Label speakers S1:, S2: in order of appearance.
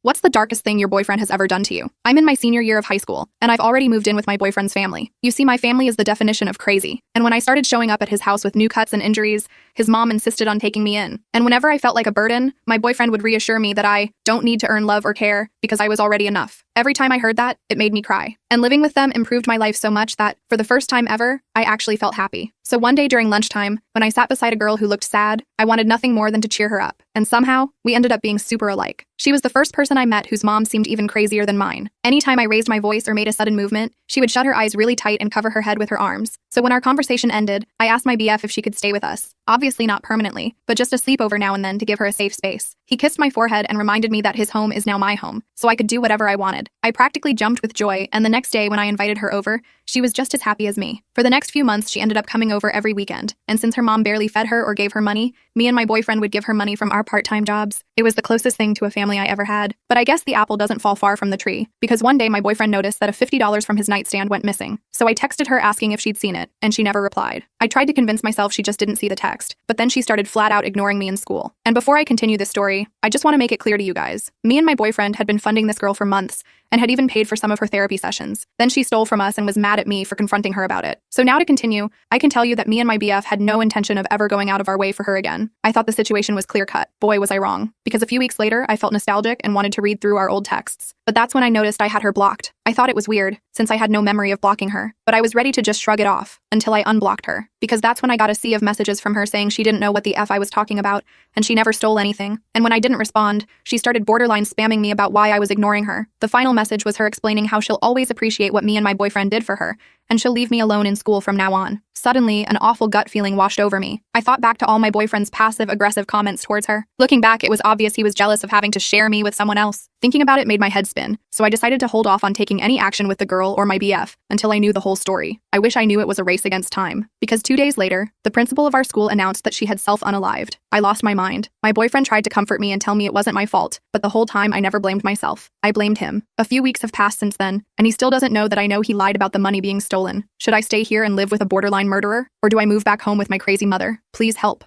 S1: What's the darkest thing your boyfriend has ever done to you? I'm in my senior year of high school, and I've already moved in with my boyfriend's family. You see, my family is the definition of crazy. And when I started showing up at his house with new cuts and injuries, his mom insisted on taking me in. And whenever I felt like a burden, my boyfriend would reassure me that I don't need to earn love or care because I was already enough. Every time I heard that, it made me cry. And living with them improved my life so much that, for the first time ever, I actually felt happy. So one day during lunchtime, when I sat beside a girl who looked sad, I wanted nothing more than to cheer her up. And somehow, we ended up being super alike. She was the first person I met whose mom seemed even crazier than mine. Anytime I raised my voice or made a sudden movement, she would shut her eyes really tight and cover her head with her arms. So when our conversation ended, I asked my BF if she could stay with us. Obviously not permanently, but just a sleepover now and then to give her a safe space. He kissed my forehead and reminded me that his home is now my home, so I could do whatever I wanted. I practically jumped with joy, and the next day when I invited her over, she was just as happy as me. For the next few months, she ended up coming over every weekend, and since her mom barely fed her or gave her money, me and my boyfriend would give her money from our part-time jobs. It was the closest thing to a family I ever had. But I guess the apple doesn't fall far from the tree, because one day my boyfriend noticed that a $50 from his nightstand went missing. So I texted her asking if she'd seen it, and she never replied. I tried to convince myself she just didn't see the text, but then she started flat out ignoring me in school. And before I continue this story, I just want to make it clear to you guys. Me and my boyfriend had been funding this girl for months, and had even paid for some of her therapy sessions. Then she stole from us and was mad at me for confronting her about it. So now to continue, I can tell you that me and my BF had no intention of ever going out of our way for her again. I thought the situation was clear-cut. Boy, was I wrong. Because a few weeks later, I felt nostalgic and wanted to read through our old texts. But that's when I noticed I had her blocked. I thought it was weird, since I had no memory of blocking her. But I was ready to just shrug it off, until I unblocked her. Because that's when I got a sea of messages from her saying she didn't know what the F I was talking about, and she never stole anything. And when I didn't respond, she started borderline spamming me about why I was ignoring her. The final message was her explaining how she'll always appreciate what me and my boyfriend did for her, and she'll leave me alone in school from now on. Suddenly, an awful gut feeling washed over me. I thought back to all my boyfriend's passive-aggressive comments towards her. Looking back, it was obvious he was jealous of having to share me with someone else. Thinking about it made my head spin, so I decided to hold off on taking any action with the girl or my BF until I knew the whole story. I wish I knew it was a race against time, because 2 days later, the principal of our school announced that she had self-unalived. I lost my mind. My boyfriend tried to comfort me and tell me it wasn't my fault, but the whole time I never blamed myself. I blamed him. A few weeks have passed since then, and he still doesn't know that I know he lied about the money being stolen. Should I stay here and live with a borderline murderer, or do I move back home with my crazy mother? Please help.